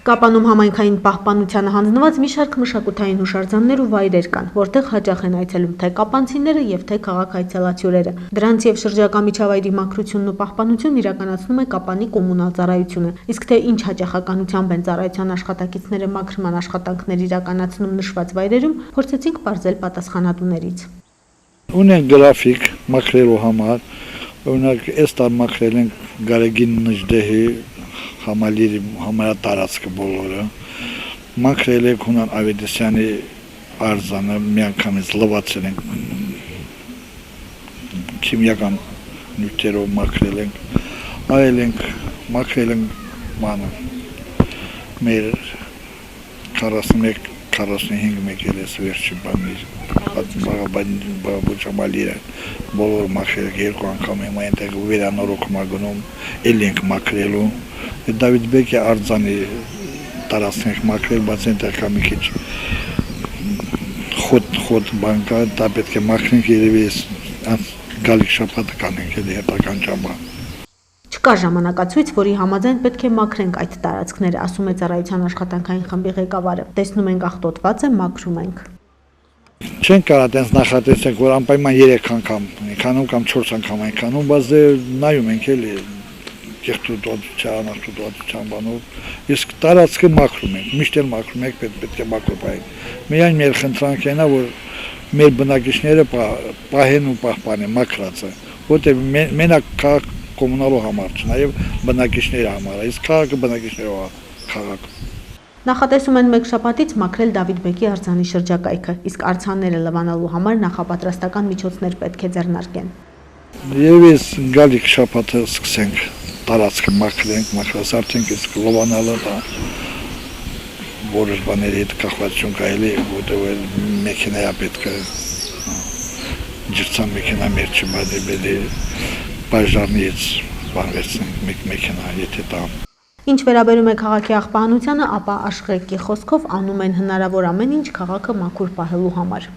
Կապանում համայնքային պահպանությանը հանձնված մի շարք մշակութային հուշարձաններ ու վայրեր կան, որտեղ հաճախ են այցելում թե կապանցիները եւ թե քաղաք այցելացիորերը։ Դրանց եւ շրջակա միջավայրի մաքրությունն ու պահպանությունն իրականացնում է Կապանի կոմունալ ծառայությունը։ Իսկ թե ինչ հաճախականությամբ են ծառայության աշխատակիցները մաքրման աշխատանքներ իրականացնում նշված վայրերում, փորձեցինք պարզել պատասխանատուներից։ Ունեն գրաֆիկ մաքրելու համար, օրինակ այս տար մաքրել են Գարեգին Նժդեհի համալիրի համատարածքը բոլորը, մաքրել ենք Հունան Ավետիսյանի արձանը, միանգամից լվացել ենք, քիմիական նյութերով մաքրել ենք, այլ ենք մաքրել ենք մեր 41-45 մեկելես վերջի բանից, բաղաբուջամալիրը բոլոր մաքրել ենք երկու անգամ եմ այնտեղ վերանորոգում ագնում, էլ ենք մաքրելու, Դավիթ Բեկի արձանի տարածքն ենք մաքրել, բայց այնտեղ կա մի քիչ խոտ բան կա, դա պետք է մաքրենք երևի գալիք շաբաթը կանենք էլի հետական ճամբա։ Չկա ժամանակացույց, որի համաձայն պետք է մաքրենք այդ տարածքները, ասում է ծառայության աշխատանքային խմբի ղեկավարը։ Տեսնում ենք աղտոտված է, մաքրում ենք։ Չենք կարող տենց նախատեսենք, որ անպայման 3 անգամ ենք անում կամ 4 անգամ ենք անում, բայց նայում ենք էլի կեղտոտվածության բանով, իսկ տարածքը մաքրում ենք, միշտ էլ մաքրում ենք, պետք է մաքրում։ Միայն մեր խնդրանքն է, որ մեր բնակիչները պահեն ու պահպանեն մաքրածը, որտեղ մենակ քաղաք կոմունալու համար, չնայև բնակիչների համար, իսկ քաղաքը բնակիչներով քաղաք։ Նախատեսում են մեկ շաբաթից մաքրել Դավիթ Բեկի արձանի շրջակայքը, իսկ արձանները լվանալու համար նախապատրաստական միջոցներ պետք է ձեռնարկեն։ Եվս գալիք շաբաթը սկսենք տարածքը մաքրենք, մաքրասարդենք, իսկ լվանալը դա որոշ բաների հետ կախվածություն կարելի, որտեղ մեքենայա պետք է ջրցան մեքենա մեր չբադի բաժարնից բանվեցնենք մեկ մեքենա, եթե դա։ Ինչ վերաբերում է քաղաքի աղբանությանը, ապա Աշխրեկի խոսքով անում են հնարավոր ամեն ինչ քաղաքը մաքուր պահելու համար։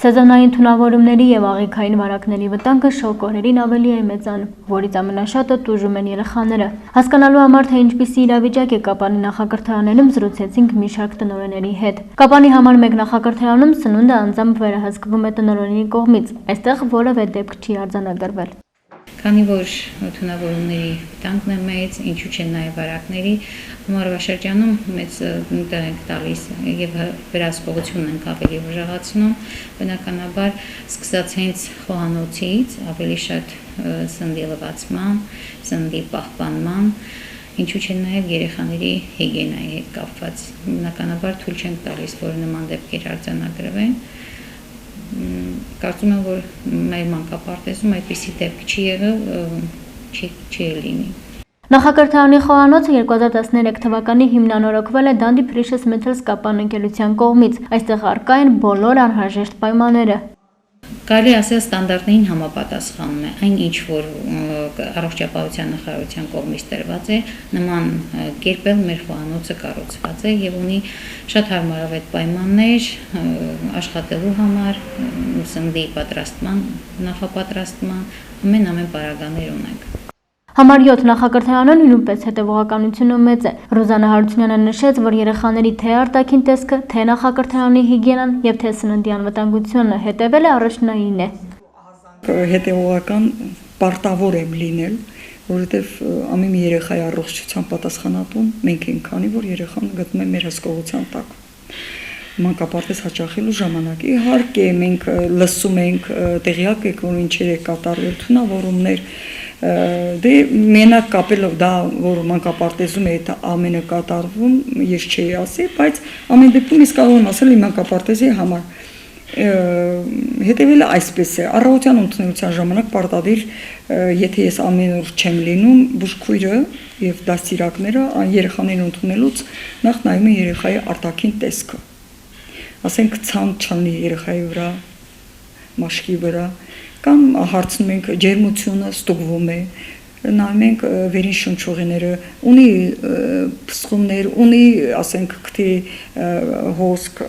Սեզոնային թունավորումների եւ աղիքային վարակների վտանգը շոգ օրերին ավելի է մեծանում, որից ամենաշատը տուժում են երեխաները։ Հասկանալու համար, թե ինչպիսի իրավիճակ է Կապանի նախակրթարաններում, զրուցեցինք մի շարք տնօրենների հետ։ Կապանի համար մեկ նախակրթարանում սնունդը անձամբ վերահսկվում է տնօրենի կողմից, այստեղ որևէ դեպք չի արձանագրվել։ Քանի որ թունավորումների վտանգն է մեծ, ինչու՞ չէ նաև վարակների, ամառվա շրջանում մեծ տեղ ենք տալիս եւ վերահսկողությունն ենք ավելի ուժեղացնում, բնականաբար սկսած հենց խոհանոցից ավելի շատ սննդի լվացման, սննդի պահպանման, ինչու՞ չէ նաև երեխաների հիգիենայի հետ կապված, բնականաբար թույլ չենք տալիս, որ նման դեպքեր արձանագրվեն։ Կարծում եմ, որ մեր մանկապարտեզում այդպիսի դեպք չի եղել, չի լինի։ Նախակրթարանի խոհանոցը 2013 թվականի հիմնանորոգվել է Դանդի Precious Metals Կապան ընկերության կողմից։ Այստեղ առկա են բոլոր անհրաժեշտ պայմանները։ Կարելի ասել ստանդարտներին համապատասխանում է այն ինչ որ առողջապահության նախարարության կողմից տրված է, նման կերպել մեր խոհանոցը կառուցված է եւ ունի շատ հարմարավետ պայմաններ աշխատելու համար, սննդի պատրաստման, նախապատրաստման, ամեն պարագաներ ունենք։ Համար 7 նախակրթարանը նույնպես հետևողականությունը մեծ է։ Ռոզանա Հարությունյանը նշեց, որ երեխաների թե արտաքին տեսքը, թե նախակրթարանի հիգիենան եւ թե սննդի անվտանգությունը հետևել է առաջնային է։ Հետևողական պարտավոր եմ լինել, որովհետեւ ամեն մի երեխայի առողջության պատասխանատուն մենք ենք, քանի որ երեխան գտնում է մեր հսկողության տակ։ Մանկապարտեզ հաճախելու ժամանակ իհարկե մենք լսում ենք, տեղյակ եք, որ ինչեր է կատարվել թունավորումներ, դե մենակ կապելով դա, որ մանկապարտեզում է դա ամենը կատարվում, ես չէի ասի, բայց ամեն դեպքում ես կարող եմ ասել իմ մանկապարտեզի համար։ Հետևելը այսպես է, առողջության ընդունելության ժամանակ պարտադիր, եթե ես ամեն օր չեմ լինում, բուժքույրը եւ դաստիարակները երեխաներին ընդունելուց նախ նայում են երեխայի արտաքին տեսքը։ Ասենք ցանց չանի երեխայի վրա, մաշկի վրա, կամ հարցնում ենք ջերմությունը ստուգվում է, նայում ենք վերին շնչուղիները, ունի փսխումներ, ունի, ասենք, քթի հոսք,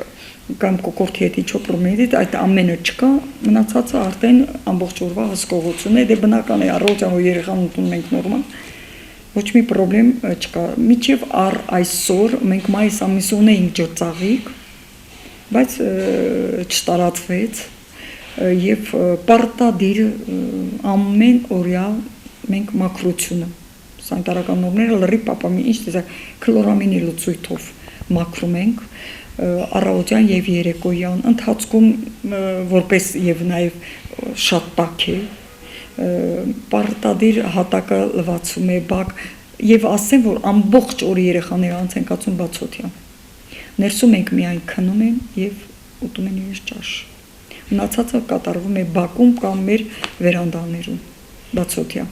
կամ կոկորտի հետ ինչու պրոմեդիտ այդ ամենը չկա, մնացածը արդեն ամբողջ օրվա հսկողություն է, դե բնական է առողջան ու երեխան ուտում մենք նորմալ, ոչ մի պրոբլեմ չկա, միջև առ այսօր մենք մայիս ամիս ունեինք ջրծաղիկ, բայց չտարածվեց եւ պարտադիր ամեն օրյա մենք մաքրությունը սանիտարական նորմերը լրի պապամի ինչ տեսակ քլորամինի լուծույթով մաքրում ենք առավոտյան եւ երեկոյան ընթացքում որպես եւ նաեւ շատ տաք է պարտադիր հատակը լվացում է բակ եւ ասեմ որ ամբողջ օրը երեխաները անց են կացում բացօթյա ներսում ենք միայն քնում են եւ ուտում են իրենց ճաշ մնացածը կատարվում է բակում կամ մեր վերանդաներում բացօթյա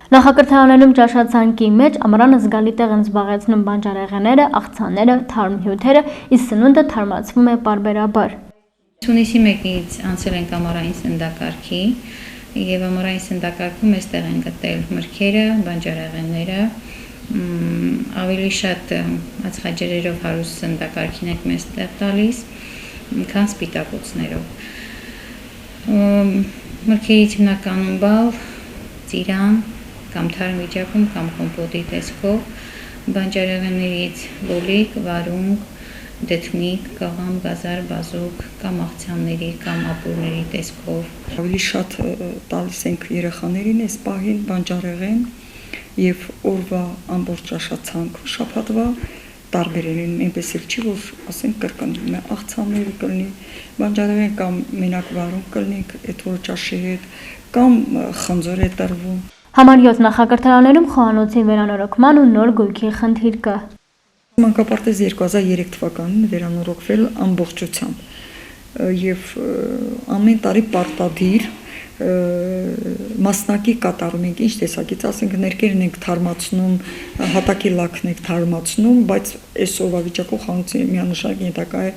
Նախակրթարանում ճաշացանկի մեջ ամռանը զգալի տեղ են զբաղեցնում բանջարեղենները, աղցանները, թարմ հյութերը, իսկ սնունդը թարմացվում է պարբերաբար։ Հունիսի 1-ից անցել ենք ամառային սննդակարգի եւ ամառային սննդակարգում այստեղ են գտել մրգերը, բանջարեղենները, ավելի շատ ածխաջրերով հարուստ սննդակարգին ենք մեզ տեղ տալիս, քան սպիտակուցներով։ Մրգերից հիմնականում բալ, ծիրան կամ թարմ վիճակում կամ կոմպոտի տեսքով, բանջարեղեններից լոլիկ, վարունգ, դեթմիկ, կաղամ, գազար, բազուկ կամ աղցանների կամ ապուրների տեսքով։ Ավելի շատ տալիս ենք երեխաներին այս պահին բանջարեղեն եւ օրվա ամբողջ ճաշացանկ շաբաթվա տարբերերին այնպես էլ չի որ ասենք կրկնվում է աղցանները կլինի բանջարեղեն կամ մենակ վարունգ կլինի այդ օրը ճաշի հետ կամ խնձոր է տրվում Համար 7 նախակրթարաններում խոհանոցի վերանորոգման ու նոր գույքի խնդիր կա։ Մանկապարտեզ 2003 թվականին վերանորոգվել ամբողջությամբ եւ ամեն տարի պարտադիր մասնակի կատարում ենք ինչ տեսակից ասենք ներկերն ենք թարմացնում հատակի լաքն ենք թարմացնում բայց այսօրվա վիճակով խանութի միանշանակ ենթակա է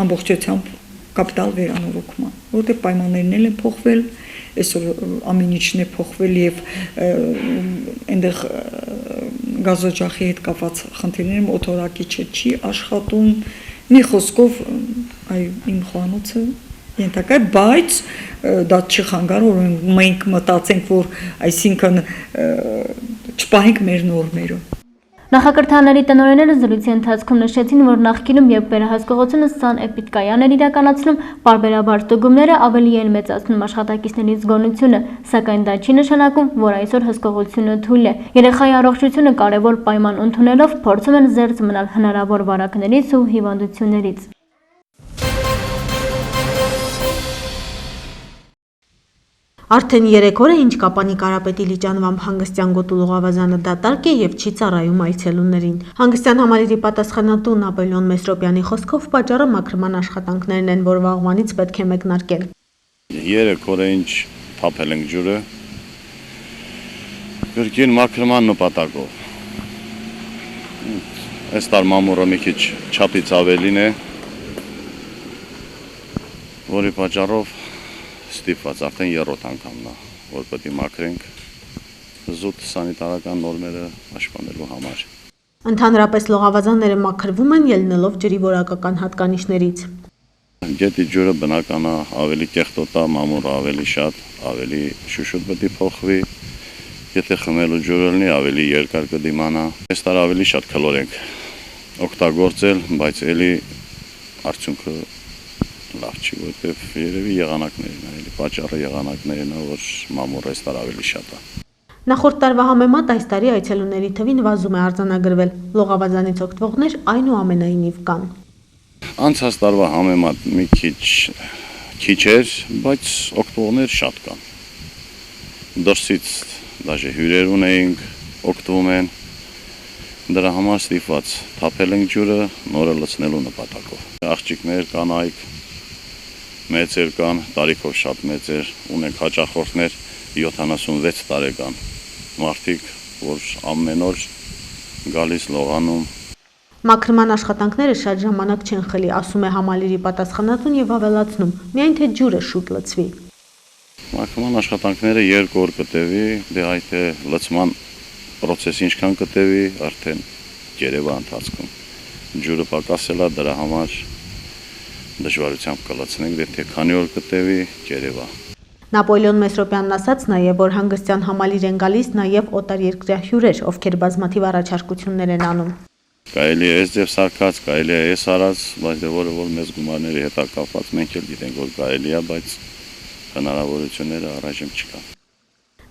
ամբողջությամբ կապիտալ վերանորոգման որտեղ պայմաններն են փոխվել այսօր ամեն ինչն է փոխվել եւ այնտեղ գազօջախի հետ կապված խնդիրները մոտորակիչը չի աշխատում մի խոսքով այ իմ խոհանոցը ենթակա է բայց դա չի խանգարում որ մենք մտածենք որ այսինքն չպահենք մեր նորմերը Նախակրթարանների տնօրենները զրույցի ընթացքում նշեցին, որ նախկինում երբ վերահսկողությունը սանէպիդկայան էր իրականացնում, պարբերաբար ստուգումները ավելի են մեծացնում աշխատակիցների զգոնությունը, սակայն դա չի նշանակում, որ այսօր հսկողությունը թույլ է։ Երեխայի առողջությունը կարևոր պայման ընդունելով փորձում են զերծ մնալ հնարավոր վարակներից ու հիվանդություններից։ Արդեն 3 օր է ինչ Կապանի Կարապետի լիճանվամբ Հանգստյան գոտու լողավազանը դատարկ է եւ չի ծառայում այցելուներին։ Հանգստյան համալիրի պատասխանատու Նապոլեոն Մեսրոպյանի խոսքով պատճառը մաքրման աշխատանքներն են, որ վաղուանից պետք է մեկնարկել։ 3 օր է ինչ թափել ենք ջուրը։ Կրկին մաքրման նպատակով։ Այս տար մամուռը մի քիչ չափից ավելին է, որի պատճառով ստիպված արդեն 3-րդ անգամն է, որ պետք է մաքրենք զուտ սանիտարական նորմերը պաշտպանելու համար։ Ընդհանրապես լողավազանները մաքրվում են ելնելով ջրի որակական հատկանիշներից։ Գետի ջուրը բնական է, ավելի կեղտոտ է, մամուռը ավելի շատ, ավելի շուշուտ պետք է փոխվի։ Եթե խմելու ջուրը լինի, ավելի երկար կդիմանա։ Այս տարի ավելի շատ քլոր ենք օգտագործել, բայց էլի արդյունքը լավ չի, որտեղ երևի եղանակներն է, էլի պատճառը եղանակներն է, որ մամուռը այս տարի ավելի շատ է։ Նախորդ տարվա համեմատ այս տարի այցելուների թվի նվազում է արձանագրվել։ Լողավազանից օգտվողներ այնուամենայնիվ կան։ Անցած տարվա համեմատ մի քիչ էր, բայց օգտվողներ շատ կան։ Դրսից դաժե հյուրեր ունեինք, օգտվում են։ Դրա համար ստիպված թափել ենք ջուրը նորը լցնելու նպատակով։ Աղջիկներ, կանայք մեծեր կան, տարիքով շատ մեծեր, ունենք հաճախորդներ 76 տարեկան մարդիկ, որ ամեն օր գալիս լողանում։ Մաքրման աշխատանքները շատ ժամանակ չեն խլի, ասում է համալիրի պատասխանատուն եւ ավելացնում, միայն թե ջուրը շուտ լցվի։ Մաքրման աշխատանքները 2 օր կտևի, դե այդ է լցման պրոցեսը ինչքան կտևի, արդեն երևա ընթացքում։ Ջուրը պակասել է, դրա համար դժվարությամբ կլացնենք, դե թե քանի օր կտևի, կերևա։ Նապոլեոն Մեսրոպյանն ասաց նաև, որ հանգստյան համալիր են գալիս նաև օտարերկրյա հյուրեր, ովքեր բազմաթիվ առաջարկություններ են անում։ Կարելի է այս ձև սարքած, կարելի է այս արած, բայց դե որը որ մեծ գումարների հետ կապված մենք էլ գիտենք, որ կարելի է, բայց հնարավորությունները առայժմ չկան։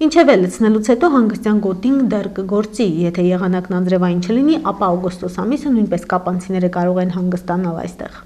Ինչևէ, լցնելուց հետո հանգստյան գոտին դեռ կգործի, եթե եղանակն անձրևային չլինի, ապա օգոստոս ամիսը նույնպես կապանցիները կարող են հանգստանալ այստեղ։